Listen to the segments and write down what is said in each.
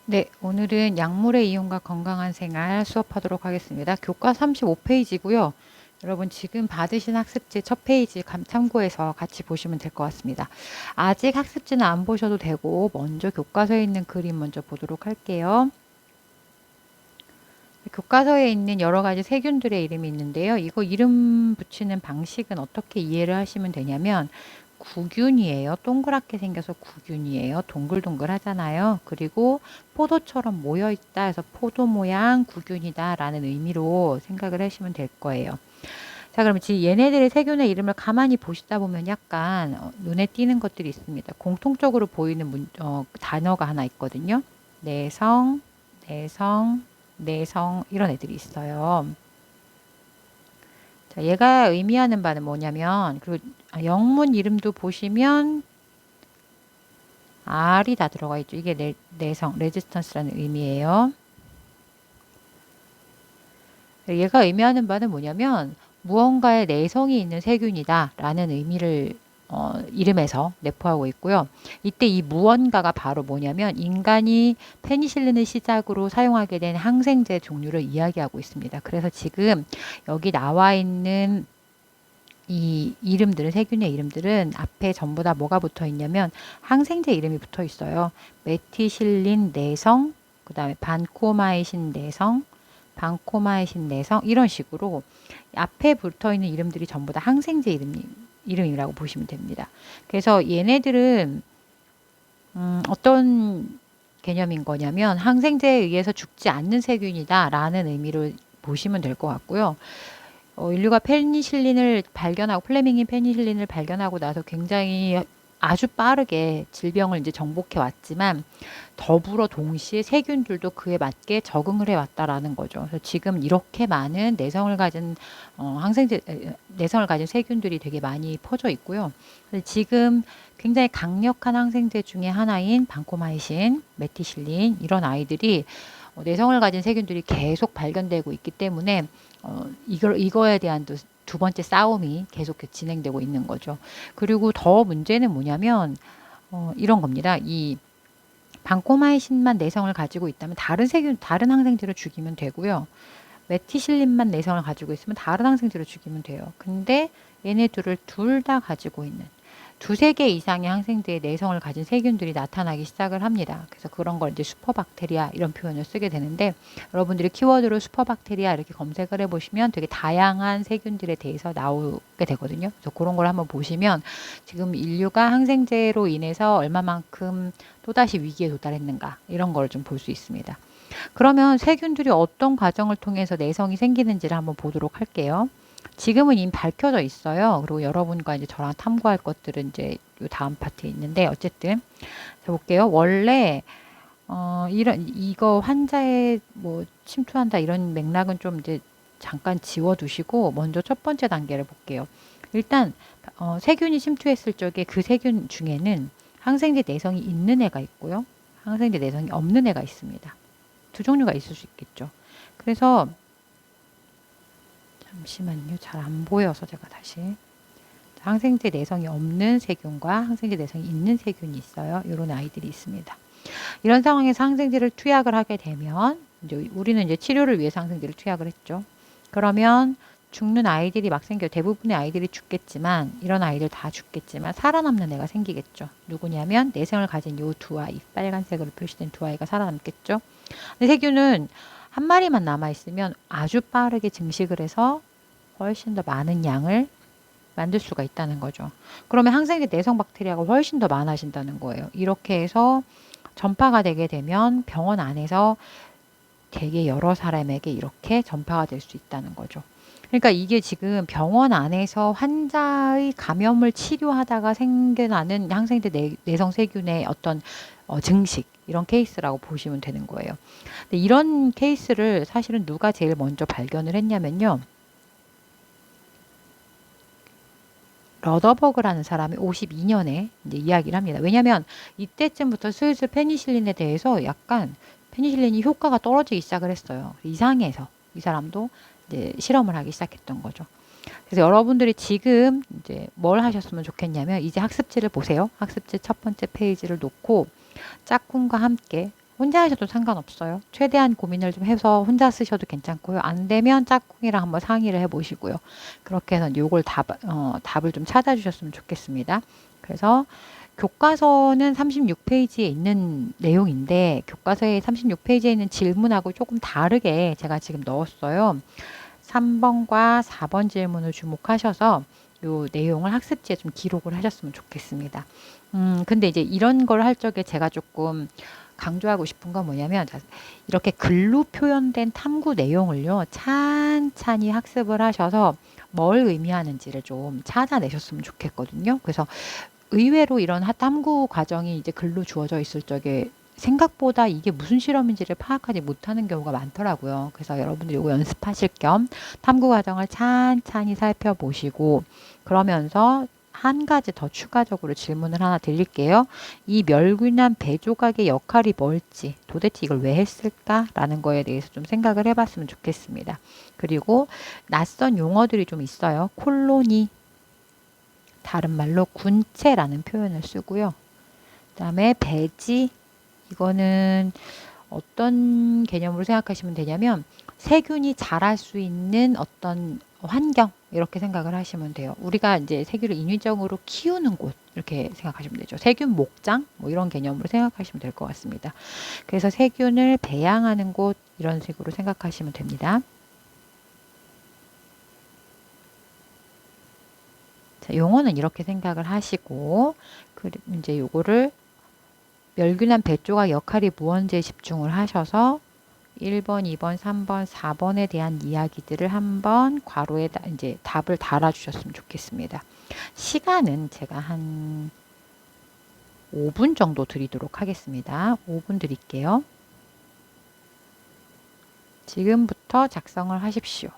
네, 오늘은 약물의 이용과 건강한 생활 수업하도록 하겠습니다. 교과 35페이지고요. 여러분 지금 받으신 학습지 첫 페이지 참고해서 같이 보시면 될 것 같습니다. 아직 학습지는 안 보셔도 되고 먼저 교과서에 있는 그림 먼저 보도록 할게요. 교과서에 있는 여러 가지 세균들의 이름이 있는데요. 이거 이름 붙이는 방식은 어떻게 이해를 하시면 되냐면 구균이에요. 동그랗게 생겨서 구균이에요. 동글동글 하잖아요. 그리고 포도처럼 모여 있다 해서 포도 모양 구균이다 라는 의미로 생각을 하시면 될 거예요. 자, 그러면 지금 얘네들의 세균의 이름을 가만히 보시다 보면 약간 눈에 띄는 것들이 있습니다. 공통적으로 보이는 단어가 하나 있거든요. 내성, 내성, 내성 이런 애들이 있어요. 자, 얘가 의미하는 바는 뭐냐면 그리고 영문 이름도 보시면 R이 다 들어가 있죠. 이게 내성, 레지스턴스라는 의미예요. 얘가 의미하는 바는 뭐냐면 무언가에 내성이 있는 세균이다 라는 의미를 이름에서 내포하고 있고요. 이때 이 무언가가 바로 뭐냐면 인간이 페니실린을 시작으로 사용하게 된 항생제 종류를 이야기하고 있습니다. 그래서 지금 여기 나와 있는 이 이름들은 세균의 이름들은 앞에 전부 다 뭐가 붙어 있냐면 항생제 이름이 붙어 있어요. 메티실린 내성, 그 다음에 반코마이신 내성, 반코마이신 내성 이런 식으로 앞에 붙어 있는 이름들이 전부 다 항생제 이름이라고 보시면 됩니다. 그래서 얘네들은 어떤 개념인 거냐면 항생제에 의해서 죽지 않는 세균이다 라는 의미로 보시면 될 것 같고요. 인류가 페니실린을 발견하고 플레밍이 페니실린을 발견하고 나서 굉장히 아주 빠르게 질병을 이제 정복해 왔지만 더불어 동시에 세균들도 그에 맞게 적응을 해 왔다라는 거죠. 그래서 지금 이렇게 많은 내성을 가진 내성을 가진 세균들이 되게 많이 퍼져 있고요. 지금 굉장히 강력한 항생제 중에 하나인 반코마이신, 메티실린 이런 아이들이 내성을 가진 세균들이 계속 발견되고 있기 때문에 이거에 대한 두 번째 싸움이 계속 진행되고 있는 거죠. 그리고 더 문제는 뭐냐면 이런 겁니다. 이 반코마이신만 내성을 가지고 있다면 다른 항생제로 죽이면 되고요. 메티실린만 내성을 가지고 있으면 다른 항생제로 죽이면 돼요. 근데 얘네 둘 다 가지고 있는 두세 개 이상의 항생제의 내성을 가진 세균들이 나타나기 시작을 합니다. 그래서 그런 걸 이제 슈퍼박테리아 이런 표현을 쓰게 되는데 여러분들이 키워드로 슈퍼박테리아 이렇게 검색을 해보시면 되게 다양한 세균들에 대해서 나오게 되거든요. 그래서 그런 걸 한번 보시면 지금 인류가 항생제로 인해서 얼마만큼 또다시 위기에 도달했는가 이런 걸 좀 볼 수 있습니다. 그러면 세균들이 어떤 과정을 통해서 내성이 생기는지를 한번 보도록 할게요. 지금은 이미 밝혀져 있어요. 그리고 여러분과 이제 저랑 탐구할 것들은 이제 요 다음 파트에 있는데 어쨌든 자 볼게요. 원래 이거 환자의 뭐 침투한다 이런 맥락은 좀 이제 잠깐 지워두시고 먼저 첫 번째 단계를 볼게요. 일단 세균이 침투했을 적에 그 세균 중에는 항생제 내성이 있는 애가 있고요. 항생제 내성이 없는 애가 있습니다. 두 종류가 있을 수 있겠죠. 그래서 잠시만요. 잘 안 보여서 제가 다시 항생제 내성이 없는 세균과 항생제 내성이 있는 세균이 있어요. 이런 아이들이 있습니다. 이런 상황에서 항생제를 투약을 하게 되면 이제 우리는 이제 치료를 위해서 항생제를 투약을 했죠. 그러면 죽는 아이들이 막 생겨요. 대부분의 아이들이 죽겠지만 이런 아이들 다 죽겠지만 살아남는 애가 생기겠죠. 누구냐면 내성을 가진 요 두 아이, 빨간색으로 표시된 두 아이가 살아남겠죠. 근데 세균은 한 마리만 남아있으면 아주 빠르게 증식을 해서 훨씬 더 많은 양을 만들 수가 있다는 거죠. 그러면 항생제 내성 박테리아가 훨씬 더 많아진다는 거예요. 이렇게 해서 전파가 되게 되면 병원 안에서 되게 여러 사람에게 이렇게 전파가 될 수 있다는 거죠. 그러니까 이게 지금 병원 안에서 환자의 감염을 치료하다가 생겨나는 항생제 내성 세균의 어떤 증식 이런 케이스라고 보시면 되는 거예요. 근데 이런 케이스를 사실은 누가 제일 먼저 발견을 했냐면요. 러더버그라는 사람이 52년에 이제 이야기를 합니다. 왜냐하면 이때쯤부터 슬슬 페니실린에 대해서 약간 페니실린이 효과가 떨어지기 시작을 했어요. 이상해서 이 사람도 이제 실험을 하기 시작했던 거죠. 그래서 여러분들이 지금 이제 뭘 하셨으면 좋겠냐면 이제 학습지를 보세요. 학습지 첫 번째 페이지를 놓고 짝꿍과 함께 혼자 하셔도 상관없어요. 최대한 고민을 좀 해서 혼자 쓰셔도 괜찮고요. 안 되면 짝꿍이랑 한번 상의를 해보시고요. 그렇게 해서 요걸 답을 좀 찾아주셨으면 좋겠습니다. 그래서 교과서는 36페이지에 있는 내용인데 교과서의 36페이지에 있는 질문하고 조금 다르게 제가 지금 넣었어요. 3번과 4번 질문을 주목하셔서 요 내용을 학습지에 좀 기록을 하셨으면 좋겠습니다. 근데 이제 이런 걸 할 적에 제가 조금 강조하고 싶은 건 뭐냐면 이렇게 글로 표현된 탐구 내용을요 찬찬히 학습을 하셔서 뭘 의미하는지를 좀 찾아내셨으면 좋겠거든요. 그래서 의외로 이런 탐구 과정이 이제 글로 주어져 있을 적에 생각보다 이게 무슨 실험인지를 파악하지 못하는 경우가 많더라고요. 그래서 여러분들 이거 연습하실 겸 탐구 과정을 찬찬히 살펴보시고 그러면서 한 가지 더 추가적으로 질문을 하나 드릴게요. 이 멸균한 배조각의 역할이 뭘지 도대체 이걸 왜 했을까라는 거에 대해서 좀 생각을 해봤으면 좋겠습니다. 그리고 낯선 용어들이 좀 있어요. 콜로니, 다른 말로 군체라는 표현을 쓰고요. 그다음에 배지, 이거는 어떤 개념으로 생각하시면 되냐면 세균이 자랄 수 있는 어떤 환경 이렇게 생각을 하시면 돼요. 우리가 이제 세균을 인위적으로 키우는 곳 이렇게 생각하시면 되죠. 세균 목장 뭐 이런 개념으로 생각하시면 될 것 같습니다. 그래서 세균을 배양하는 곳 이런 식으로 생각하시면 됩니다. 자, 용어는 이렇게 생각을 하시고 이제 요거를 멸균한 배조각 역할이 무언지에 집중을 하셔서 1번, 2번, 3번, 4번에 대한 이야기들을 한번 괄호에 이제 답을 달아주셨으면 좋겠습니다. 시간은 제가 한 5분 정도 드리도록 하겠습니다. 5분 드릴게요. 지금부터 작성을 하십시오.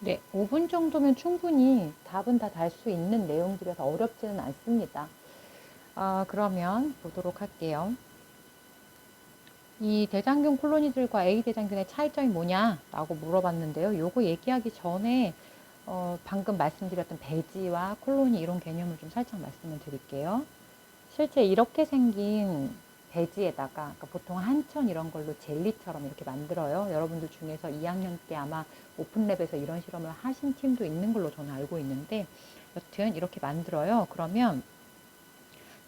네, 5분 정도면 충분히 답은 다 달 수 있는 내용들이라서 어렵지는 않습니다. 그러면 보도록 할게요. 이 대장균 콜로니들과 A 대장균의 차이점이 뭐냐라고 물어봤는데요. 요거 얘기하기 전에 방금 말씀드렸던 배지와 콜로니 이런 개념을 좀 살짝 말씀을 드릴게요. 실제 이렇게 생긴 배지에다가 그러니까 보통 한천 이런 걸로 젤리처럼 이렇게 만들어요. 여러분들 중에서 2학년 때 아마 오픈랩에서 이런 실험을 하신 팀도 있는 걸로 저는 알고 있는데 여튼 이렇게 만들어요. 그러면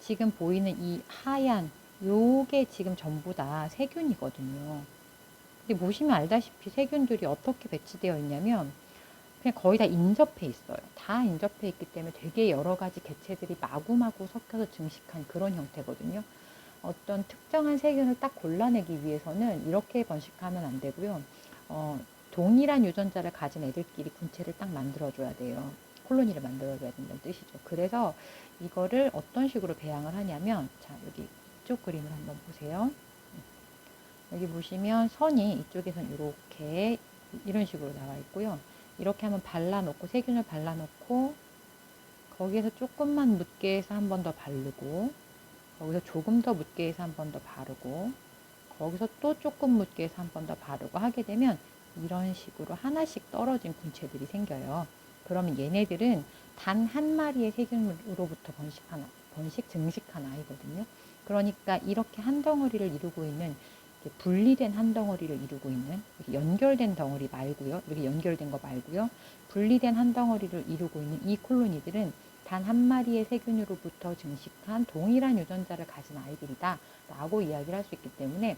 지금 보이는 이 하얀 요게 지금 전부 다 세균이거든요. 근데 보시면 알다시피 세균들이 어떻게 배치되어 있냐면 그냥 거의 다 인접해 있어요. 다 인접해 있기 때문에 되게 여러 가지 개체들이 마구마구 섞여서 증식한 그런 형태거든요. 어떤 특정한 세균을 딱 골라내기 위해서는 이렇게 번식하면 안 되고요. 동일한 유전자를 가진 애들끼리 군체를 딱 만들어줘야 돼요. 콜로니를 만들어줘야 된다는 뜻이죠. 그래서 이거를 어떤 식으로 배양을 하냐면, 자, 여기 이쪽 그림을 한번 보세요. 여기 보시면 선이 이쪽에선 이렇게 이런 식으로 나와 있고요. 이렇게 한번 발라놓고 세균을 발라놓고 거기에서 조금만 묻게 해서 한 번 더 바르고 거기서 조금 더 묻게 해서 한 번 더 바르고 거기서 또 조금 묻게 해서 한 번 더 바르고 하게 되면 이런 식으로 하나씩 떨어진 군체들이 생겨요. 그러면 얘네들은 단 한 마리의 세균으로부터 증식한 아이거든요. 그러니까 이렇게 한 덩어리를 이루고 있는 분리된 한 덩어리를 이루고 있는 연결된 덩어리 말고요. 이렇게 연결된 거 말고요. 분리된 한 덩어리를 이루고 있는 이 콜로니들은 단 한 마리의 세균으로부터 증식한 동일한 유전자를 가진 아이들이다 라고 이야기를 할 수 있기 때문에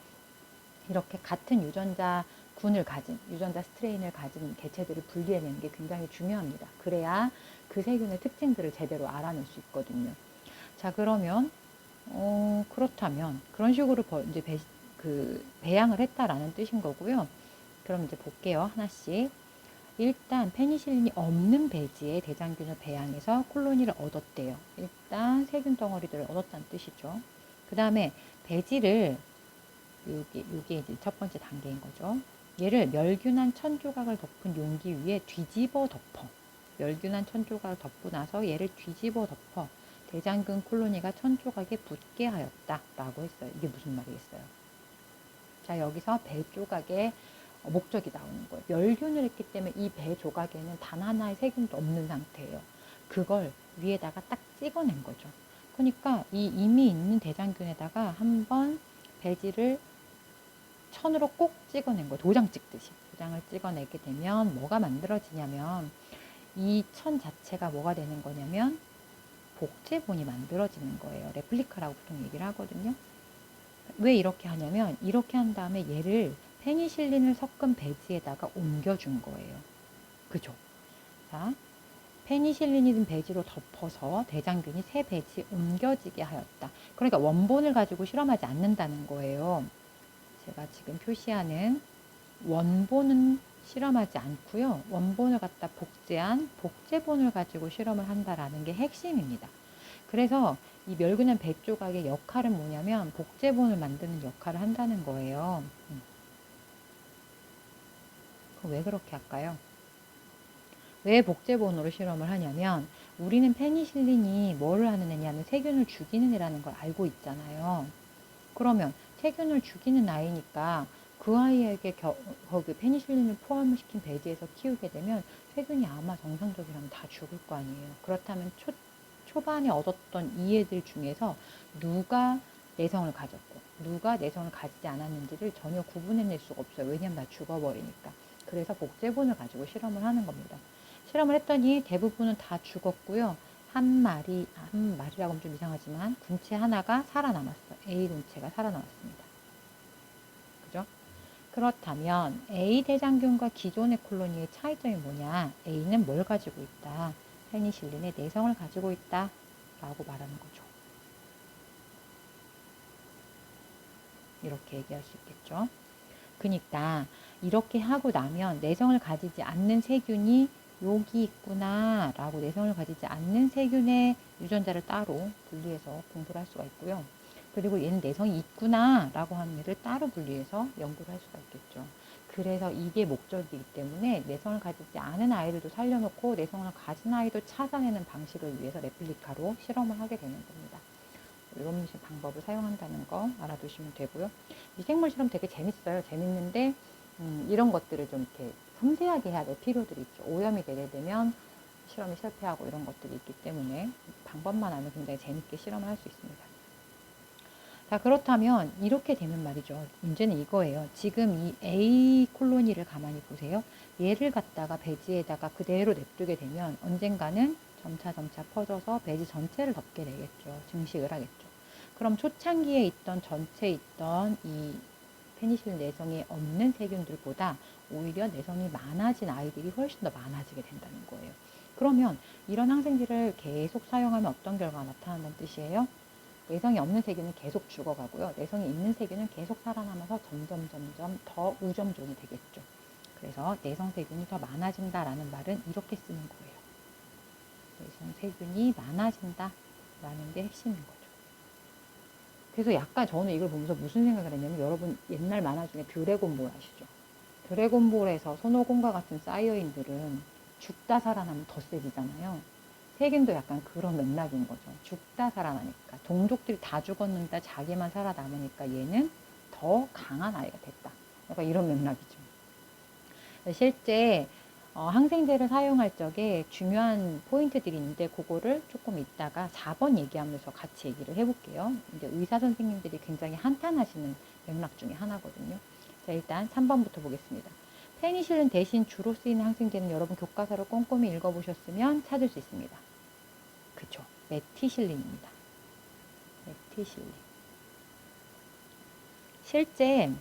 이렇게 같은 유전자군을 가진 유전자 스트레인을 가진 개체들을 분리해내는 게 굉장히 중요합니다. 그래야 그 세균의 특징들을 제대로 알아낼 수 있거든요. 자, 그러면 그렇다면 그런 식으로 이제 배양을 했다라는 뜻인 거고요. 그럼 이제 볼게요. 하나씩. 일단 페니실린이 없는 배지에 대장균을 배양해서 콜로니를 얻었대요. 일단 세균 덩어리들을 얻었다는 뜻이죠. 그 다음에 배지를 요게 이제 첫 번째 단계인 거죠. 얘를 멸균한 천조각을 덮은 용기 위에 뒤집어 덮어. 멸균한 천조각을 덮고 나서 얘를 뒤집어 덮어 대장균 콜로니가 천조각에 붙게 하였다 라고 했어요. 이게 무슨 말이겠어요? 자, 여기서 배 조각의 목적이 나오는 거예요. 멸균을 했기 때문에 이 배 조각에는 단 하나의 세균도 없는 상태예요. 그걸 위에다가 딱 찍어낸 거죠. 그러니까 이 이미 있는 대장균에다가 한번 배지를 천으로 꼭 찍어낸 거예요. 도장 찍듯이. 도장을 찍어내게 되면 뭐가 만들어지냐면 이 천 자체가 뭐가 되는 거냐면 복제본이 만들어지는 거예요. 레플리카라고 보통 얘기를 하거든요. 왜 이렇게 하냐면 이렇게 한 다음에 얘를 페니실린을 섞은 배지에다가 옮겨준 거예요. 그죠? 자, 페니실린이 든 배지로 덮어서 대장균이 새 배지에 옮겨지게 하였다. 그러니까 원본을 가지고 실험하지 않는다는 거예요. 제가 지금 표시하는 원본은 실험하지 않고요. 원본을 갖다 복제한 복제본을 가지고 실험을 한다라는 게 핵심입니다. 그래서 이 멸균한 배 조각의 역할은 뭐냐면 복제본을 만드는 역할을 한다는 거예요. 그럼 왜 그렇게 할까요? 왜 복제본으로 실험을 하냐면 우리는 페니실린이 뭐를 하는 애냐면 세균을 죽이는 애라는 걸 알고 있잖아요. 그러면 세균을 죽이는 아이니까 그 아이에게 거기 페니실린을 포함을 시킨 배지에서 키우게 되면 세균이 아마 정상적이라면 다 죽을 거 아니에요. 그렇다면 초반에 얻었던 이 애들 중에서 누가 내성을 가졌고 누가 내성을 가지지 않았는지를 전혀 구분해낼 수가 없어요. 왜냐면 다 죽어버리니까. 그래서 복제본을 가지고 실험을 하는 겁니다. 실험을 했더니 대부분은 다 죽었고요. 한 마리라고 하면 좀 이상하지만 군체 하나가 살아남았어요. A 군체가 살아남았습니다. 그죠? 그렇다면 A 대장균과 기존의 콜로니의 차이점이 뭐냐? A는 뭘 가지고 있다? 페니실린의 내성을 가지고 있다 라고 말하는 거죠. 이렇게 얘기할 수 있겠죠. 그러니까 이렇게 하고 나면 내성을 가지지 않는 세균이 여기 있구나 라고 내성을 가지지 않는 세균의 유전자를 따로 분리해서 공부를 할 수가 있고요. 그리고 얘는 내성이 있구나 라고 하는 애를 따로 분리해서 연구를 할 수가 있겠죠. 그래서 이게 목적이기 때문에 내성을 가지지 않은 아이들도 살려놓고 내성을 가진 아이도 찾아내는 방식을 위해서 레플리카로 실험을 하게 되는 겁니다. 이런 방법을 사용한다는 거 알아두시면 되고요. 미생물 실험 되게 재밌어요. 재밌는데 이런 것들을 좀 이렇게 섬세하게 해야 될 필요들이 있죠. 오염이 되게 되면 실험이 실패하고 이런 것들이 있기 때문에 방법만 알면 굉장히 재밌게 실험을 할 수 있습니다. 자, 그렇다면 이렇게 되면 말이죠. 문제는 이거예요. 지금 이 A 콜로니를 가만히 보세요. 얘를 갖다가 배지에다가 그대로 냅두게 되면 언젠가는 점차 퍼져서 배지 전체를 덮게 되겠죠. 증식을 하겠죠. 그럼 초창기에 있던 전체에 있던 이 페니실린 내성이 없는 세균들보다 오히려 내성이 많아진 아이들이 훨씬 더 많아지게 된다는 거예요. 그러면 이런 항생제를 계속 사용하면 어떤 결과가 나타난다는 뜻이에요? 내성이 없는 세균은 계속 죽어가고요. 내성이 있는 세균은 계속 살아남아서 점점 더 우점종이 되겠죠. 그래서 내성 세균이 더 많아진다라는 말은 이렇게 쓰는 거예요. 내성 세균이 많아진다라는 게 핵심인 거죠. 그래서 약간 저는 이걸 보면서 무슨 생각을 했냐면 여러분 옛날 만화 중에 드래곤볼 아시죠? 드래곤볼에서 손오공과 같은 사이어인들은 죽다 살아나면 더 세지잖아요. 세균도 약간 그런 맥락인 거죠. 죽다 살아나니까. 동족들이 다 죽었는데 자기만 살아남으니까 얘는 더 강한 아이가 됐다. 약간 이런 맥락이죠. 실제 항생제를 사용할 적에 중요한 포인트들이 있는데 그거를 조금 이따가 4번 얘기하면서 같이 얘기를 해볼게요. 이제 의사 선생님들이 굉장히 한탄하시는 맥락 중에 하나거든요. 자, 일단 3번부터 보겠습니다. 페니실린 대신 주로 쓰이는 항생제는 여러분 교과서를 꼼꼼히 읽어보셨으면 찾을 수 있습니다. 그쵸. 메티실린입니다. 메티실린. 실제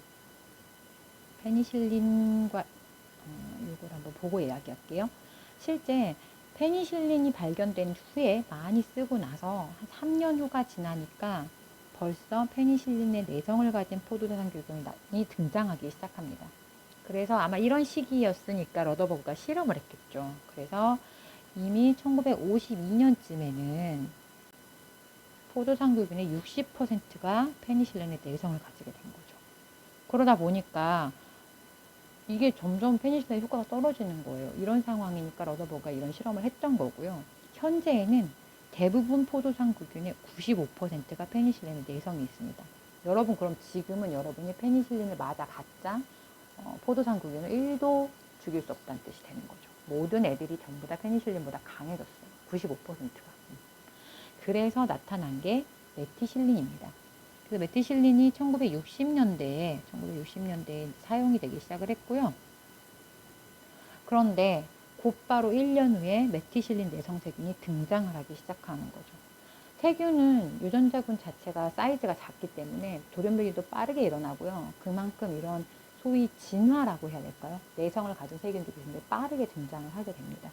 페니실린과 이걸 한번 보고 이야기할게요. 실제 페니실린이 발견된 후에 많이 쓰고 나서 한 3년 후가 지나니까 벌써 페니실린의 내성을 가진 포도당 교균이 등장하기 시작합니다. 그래서 아마 이런 시기였으니까 러더버그가 실험을 했겠죠. 그래서 이미 1952년쯤에는 포도상구균의 60%가 페니실린의 내성을 가지게 된 거죠. 그러다 보니까 이게 점점 페니실린의 효과가 떨어지는 거예요. 이런 상황이니까 러더버그가 이런 실험을 했던 거고요. 현재에는 대부분 포도상구균의 95%가 페니실린의 내성이 있습니다. 여러분 그럼 지금은 여러분이 페니실린을 맞아봤자 포도상구균을 1도 죽일 수 없다는 뜻이 되는 거죠. 모든 애들이 전부 다 페니실린보다 강해졌어요. 95%가. 그래서 나타난 게 메티실린입니다. 그래서 메티실린이 1960년대에 사용이 되기 시작을 했고요. 그런데 곧바로 1년 후에 메티실린 내성세균이 등장을 하기 시작하는 거죠. 세균은 유전자군 자체가 사이즈가 작기 때문에 돌연변이도 빠르게 일어나고요. 그만큼 이런 소위 진화라고 해야 될까요? 내성을 가진 세균들이 굉장히 빠르게 등장을 하게 됩니다.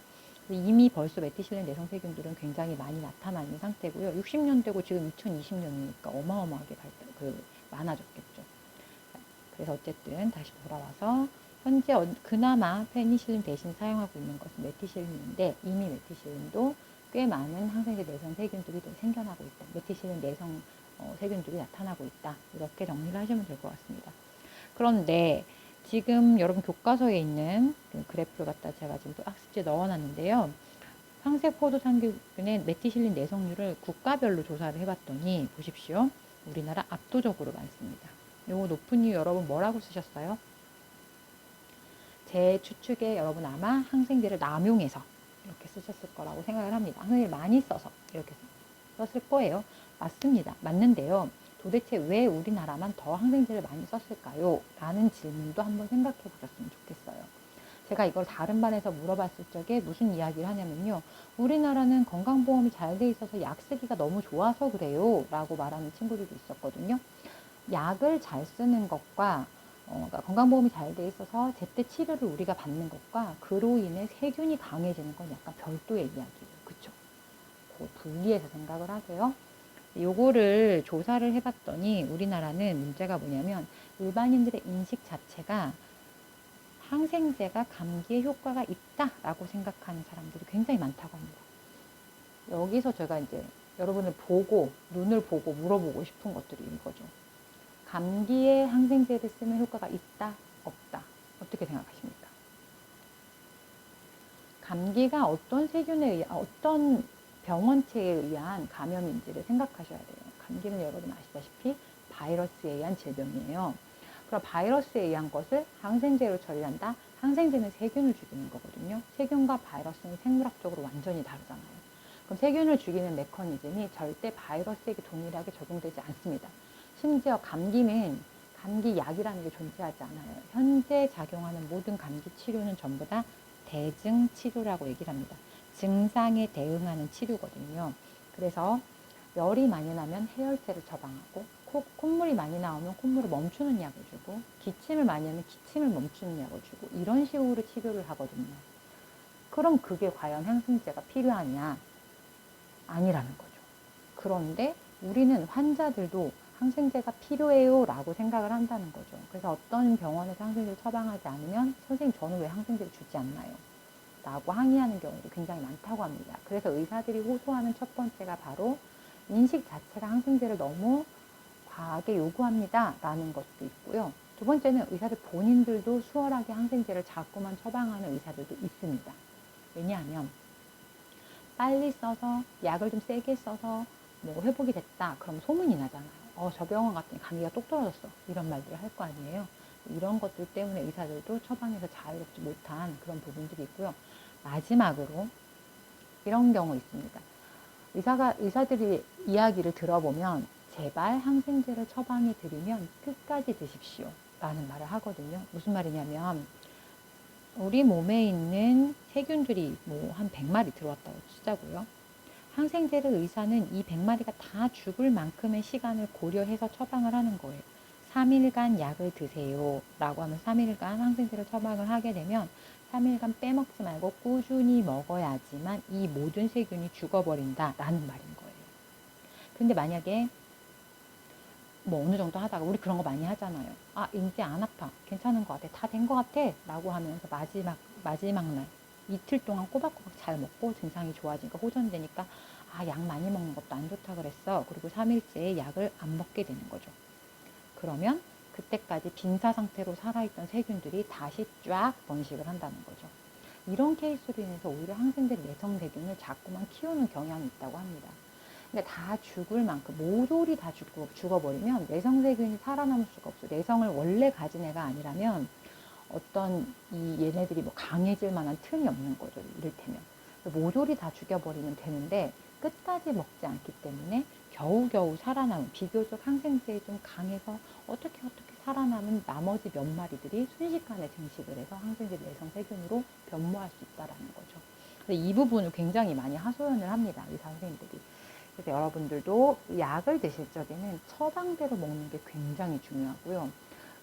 이미 벌써 메티실린 내성 세균들은 굉장히 많이 나타나 있는 상태고요. 60년대고 지금 2020년이니까 어마어마하게 많아졌겠죠. 그래서 어쨌든 다시 돌아와서 현재 그나마 페니실린 대신 사용하고 있는 것은 메티실린인데 이미 메티실린도 꽤 많은 항생제 내성 세균들이 생겨나고 있다. 메티실린 내성 세균들이 나타나고 있다. 이렇게 정리를 하시면 될 것 같습니다. 그런데 지금 여러분 교과서에 있는 그래프를 갖다 제가 지금 또 학습지에 넣어놨는데요. 황색포도 상균의 메티실린 내성률을 국가별로 조사를 해봤더니 보십시오. 우리나라 압도적으로 많습니다. 요거 높은 이유 여러분 뭐라고 쓰셨어요? 제 추측에 여러분 아마 항생제를 남용해서 이렇게 쓰셨을 거라고 생각을 합니다. 항생제를 많이 써서 이렇게 썼을 거예요. 맞습니다. 맞는데요. 도대체 왜 우리나라만 더 항생제를 많이 썼을까요? 라는 질문도 한번 생각해 보셨으면 좋겠어요. 제가 이걸 다른 반에서 물어봤을 적에 무슨 이야기를 하냐면요. 우리나라는 건강보험이 잘 돼 있어서 약 쓰기가 너무 좋아서 그래요. 라고 말하는 친구들도 있었거든요. 약을 잘 쓰는 것과 그러니까 건강보험이 잘 돼 있어서 제때 치료를 우리가 받는 것과 그로 인해 세균이 강해지는 건 약간 별도의 이야기예요. 그쵸? 그 분리해서 생각을 하세요. 요거를 조사를 해봤더니 우리나라는 문제가 뭐냐면 일반인들의 인식 자체가 항생제가 감기에 효과가 있다라고 생각하는 사람들이 굉장히 많다고 합니다. 여기서 제가 이제 여러분을 보고 눈을 보고 물어보고 싶은 것들이 이거죠. 감기에 항생제를 쓰면 효과가 있다, 없다. 어떻게 생각하십니까? 감기가 어떤 세균에 의한, 어떤 병원체에 의한 감염인지를 생각하셔야 돼요. 감기는 여러분 아시다시피 바이러스에 의한 질병이에요. 그럼 바이러스에 의한 것을 항생제로 처리한다? 항생제는 세균을 죽이는 거거든요. 세균과 바이러스는 생물학적으로 완전히 다르잖아요. 그럼 세균을 죽이는 메커니즘이 절대 바이러스에게 동일하게 적용되지 않습니다. 심지어 감기는 감기약이라는 게 존재하지 않아요. 현재 작용하는 모든 감기 치료는 전부 다 대증 치료라고 얘기를 합니다. 증상에 대응하는 치료거든요. 그래서 열이 많이 나면 해열제를 처방하고 콧물이 많이 나오면 콧물을 멈추는 약을 주고 기침을 많이 하면 기침을 멈추는 약을 주고 이런 식으로 치료를 하거든요. 그럼 그게 과연 항생제가 필요하냐? 아니라는 거죠. 그런데 우리는 환자들도 항생제가 필요해요 라고 생각을 한다는 거죠. 그래서 어떤 병원에서 항생제를 처방하지 않으면 선생님 저는 왜 항생제를 주지 않나요? 라고 항의하는 경우도 굉장히 많다고 합니다. 그래서 의사들이 호소하는 첫 번째가 바로 인식 자체가 항생제를 너무 과하게 요구합니다 라는 것도 있고요. 두 번째는 의사들 본인들도 수월하게 항생제를 자꾸만 처방하는 의사들도 있습니다. 왜냐하면 빨리 써서 약을 좀 세게 써서 뭐 회복이 됐다 그럼 소문이 나잖아요. 저 병원 갔더니 감기가 똑 떨어졌어 이런 말들을 할 거 아니에요. 이런 것들 때문에 의사들도 처방에서 자유롭지 못한 그런 부분들이 있고요. 마지막으로 이런 경우 있습니다. 의사들이 이야기를 들어보면 제발 항생제를 처방해 드리면 끝까지 드십시오 라는 말을 하거든요. 무슨 말이냐면 우리 몸에 있는 세균들이 뭐 한 100마리 들어왔다고 치자고요. 항생제를 의사는 이 100마리가 다 죽을 만큼의 시간을 고려해서 처방을 하는 거예요. 3일간 약을 드세요 라고 하면 3일간 항생제를 처방을 하게 되면 3일간 빼먹지 말고 꾸준히 먹어야지만 이 모든 세균이 죽어버린다 라는 말인 거예요. 근데 만약에 뭐 어느 정도 하다가 우리 그런 거 많이 하잖아요. 이제 안 아파. 괜찮은 것 같아. 다 된 것 같아. 라고 하면서 마지막 날 이틀 동안 꼬박꼬박 잘 먹고 증상이 좋아지니까 호전되니까 약 많이 먹는 것도 안 좋다 그랬어. 그리고 3일째에 약을 안 먹게 되는 거죠. 그러면 그때까지 빈사 상태로 살아있던 세균들이 다시 쫙 번식을 한다는 거죠. 이런 케이스로 인해서 오히려 항생제 내성 세균을 자꾸만 키우는 경향이 있다고 합니다. 근데 다 죽을 만큼 모조리 다 죽어버리면 내성세균이 살아남을 수가 없어요. 내성을 원래 가진 애가 아니라면 어떤 얘네들이 뭐 강해질 만한 틈이 없는 거죠. 이를테면 모조리 다 죽여버리면 되는데 끝까지 먹지 않기 때문에 겨우겨우 살아남은 비교적 항생제에 좀 강해서 어떻게 살아남은 나머지 몇 마리들이 순식간에 증식을 해서 항생제 내성 세균으로 변모할 수 있다라는 거죠. 그래서 이 부분을 굉장히 많이 하소연을 합니다. 의사 선생님들이. 그래서 여러분들도 약을 드실 적에는 처방대로 먹는 게 굉장히 중요하고요.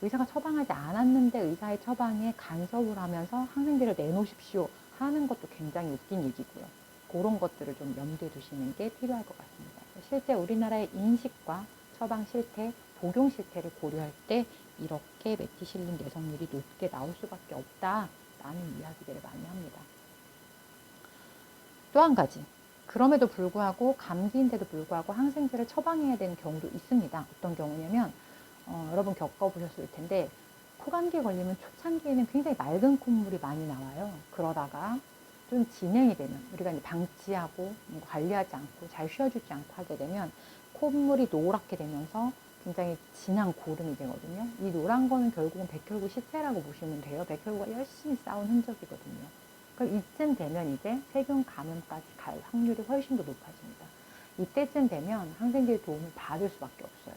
의사가 처방하지 않았는데 의사의 처방에 간섭을 하면서 항생제를 내놓으십시오 하는 것도 굉장히 웃긴 얘기고요. 그런 것들을 좀 염두에 두시는 게 필요할 것 같습니다. 실제 우리나라의 인식과 처방 실태, 복용 실태를 고려할 때 이렇게 메티실린 내성률이 높게 나올 수밖에 없다라는 이야기들을 많이 합니다. 또 한 가지. 그럼에도 불구하고 감기인데도 불구하고 항생제를 처방해야 되는 경우도 있습니다. 어떤 경우냐면 여러분 겪어보셨을 텐데 코감기 걸리면 초창기에는 굉장히 맑은 콧물이 많이 나와요. 그러다가 좀 진행이 되면 우리가 이제 방치하고 관리하지 않고 잘 쉬어주지 않고 하게 되면 콧물이 노랗게 되면서 굉장히 진한 고름이 되거든요. 이 노란 거는 결국은 백혈구 시체라고 보시면 돼요. 백혈구가 열심히 싸운 흔적이거든요. 그럼 이쯤 되면 이제 세균 감염까지 갈 확률이 훨씬 더 높아집니다. 이때쯤 되면 항생제의 도움을 받을 수밖에 없어요.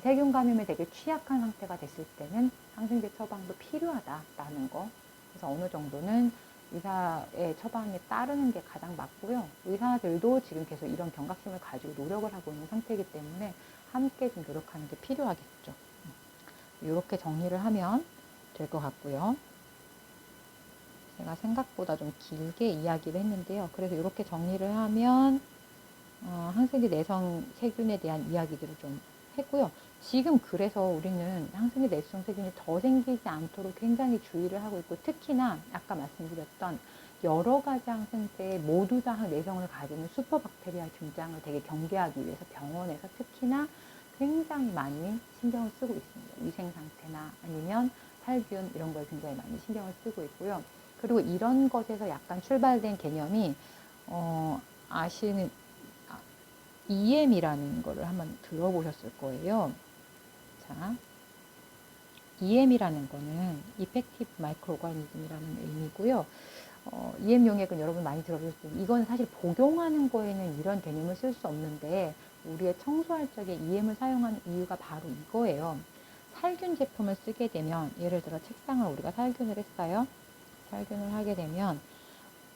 세균 감염에 되게 취약한 상태가 됐을 때는 항생제 처방도 필요하다라는 거. 그래서 어느 정도는 의사의 처방에 따르는 게 가장 맞고요. 의사들도 지금 계속 이런 경각심을 가지고 노력을 하고 있는 상태이기 때문에 함께 좀 노력하는 게 필요하겠죠. 이렇게 정리를 하면 될 것 같고요. 제가 생각보다 좀 길게 이야기를 했는데요. 그래서 이렇게 정리를 하면 항생제 내성 세균에 대한 이야기들을 좀 했고요. 지금 그래서 우리는 항생제 내성 세균이 더 생기지 않도록 굉장히 주의를 하고 있고 특히나 아까 말씀드렸던 여러 가지 항생제에 모두 다 내성을 가지는 슈퍼박테리아 등장을 되게 경계하기 위해서 병원에서 특히나 굉장히 많이 신경을 쓰고 있습니다. 위생 상태나 아니면 살균 이런 거에 굉장히 많이 신경을 쓰고 있고요. 그리고 이런 것에서 약간 출발된 개념이 아시는 EM이라는 거를 한번 들어보셨을 거예요. 자, EM이라는 거는 Effective Microorganism이라는 의미고요. EM 용액은 여러분 많이 들어보셨을 텐데 이건 사실 복용하는 거에는 이런 개념을 쓸 수 없는데 우리의 청소할 적에 EM을 사용하는 이유가 바로 이거예요. 살균 제품을 쓰게 되면 예를 들어 책상을 우리가 살균을 했어요. 살균을 하게 되면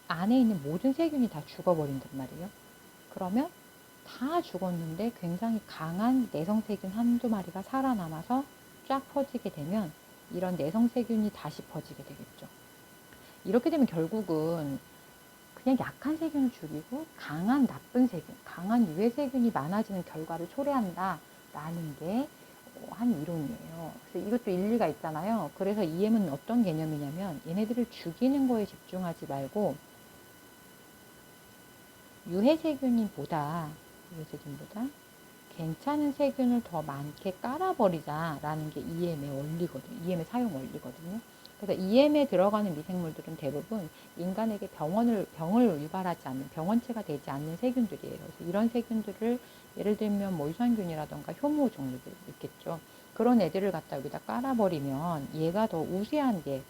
안에 있는 모든 세균이 다 죽어버린단 말이에요. 그러면 다 죽었는데 굉장히 강한 내성세균 한두 마리가 살아남아서 쫙 퍼지게 되면 이런 내성세균이 다시 퍼지게 되겠죠. 이렇게 되면 결국은 그냥 약한 세균을 죽이고 강한 나쁜 세균, 강한 유해세균이 많아지는 결과를 초래한다라는 게 한 이론이에요. 그래서 이것도 일리가 있잖아요. 그래서 EM은 어떤 개념이냐면 얘네들을 죽이는 거에 집중하지 말고 유해세균보다 괜찮은 세균을 더 많게 깔아버리자라는 게 EM의 원리거든요. EM의 사용 원리거든요. 그래서 EM에 들어가는 미생물들은 대부분 인간에게 병을 유발하지 않는, 병원체가 되지 않는 세균들이에요. 그래서 이런 세균들을 예를 들면 뭐 유산균이라던가 효모 종류들 있겠죠. 그런 애들을 갖다 여기다 깔아버리면 얘가 더 우세한 게,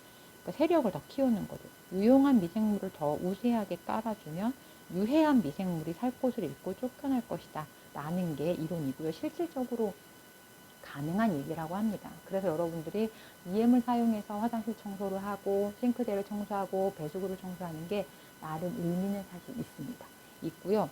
그러니까 세력을 더 키우는 거죠. 유용한 미생물을 더 우세하게 깔아주면 유해한 미생물이 살 곳을 잃고 쫓겨날 것이다. 라는 게 이론이고요. 실질적으로 가능한 얘기라고 합니다. 그래서 여러분들이 EM을 사용해서 화장실 청소를 하고 싱크대를 청소하고 배수구를 청소하는 게 나름 의미는 사실 있습니다. 있고요.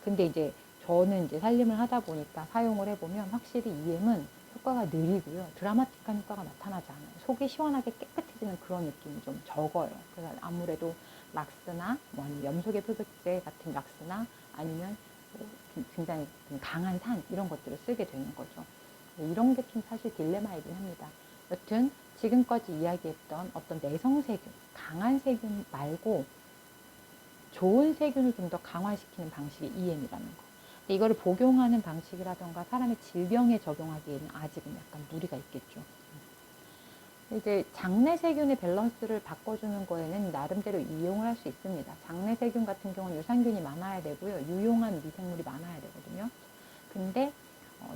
근데 이제 저는 이제 살림을 하다 보니까 사용을 해보면 확실히 EM은 효과가 느리고요. 드라마틱한 효과가 나타나지 않아요. 속이 시원하게 깨끗해지는 그런 느낌이 좀 적어요. 그래서 아무래도 락스나 뭐 아니면 염소계 표백제 같은 락스나 아니면 굉장히 강한 산 이런 것들을 쓰게 되는 거죠. 이런 게 좀 사실 딜레마이긴 합니다. 여튼 지금까지 이야기했던 어떤 내성세균, 강한 세균 말고 좋은 세균을 좀 더 강화시키는 방식이 EM이라는 거. 근데 이거를 복용하는 방식이라던가 사람의 질병에 적용하기에는 아직은 약간 무리가 있겠죠. 이제 장내 세균의 밸런스를 바꿔주는 거에는 나름대로 이용을 할 수 있습니다. 장내 세균 같은 경우는 유산균이 많아야 되고요. 유용한 미생물이 많아야 되거든요. 근데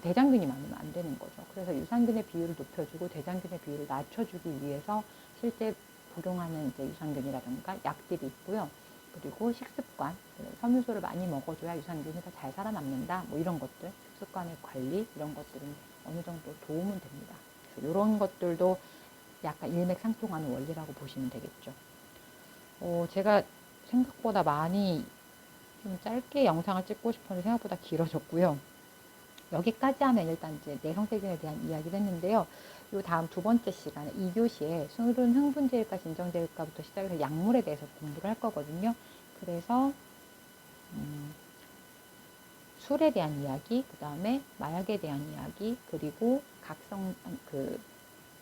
대장균이 많으면 안 되는 거죠. 그래서 유산균의 비율을 높여주고 대장균의 비율을 낮춰주기 위해서 실제 복용하는 이제 유산균이라든가 약들이 있고요. 그리고 식습관, 섬유소를 많이 먹어줘야 유산균이 더 잘 살아남는다. 뭐 이런 것들, 식습관의 관리 이런 것들은 어느 정도 도움은 됩니다. 그래서 이런 것들도 약간 일맥상통하는 원리라고 보시면 되겠죠. 제가 생각보다 많이 좀 짧게 영상을 찍고 싶었는데 생각보다 길어졌고요. 여기까지 하면 일단 이제 내성세균에 대한 이야기를 했는데요. 요 다음 두 번째 시간에 2교시에 술은 흥분제일까 진정제일까부터 시작해서 약물에 대해서 공부를 할 거거든요. 그래서 술에 대한 이야기, 그 다음에 마약에 대한 이야기, 그리고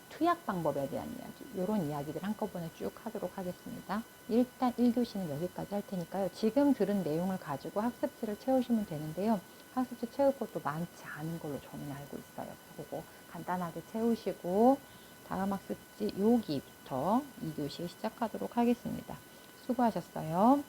투약 방법에 대한 이야기, 이런 이야기들 한꺼번에 쭉 하도록 하겠습니다. 일단 1교시는 여기까지 할 테니까요. 지금 들은 내용을 가지고 학습지를 채우시면 되는데요. 학습지 채울 것도 많지 않은 걸로 저는 알고 있어요. 그거 간단하게 채우시고 다음 학습지 여기부터 2교시 시작하도록 하겠습니다. 수고하셨어요.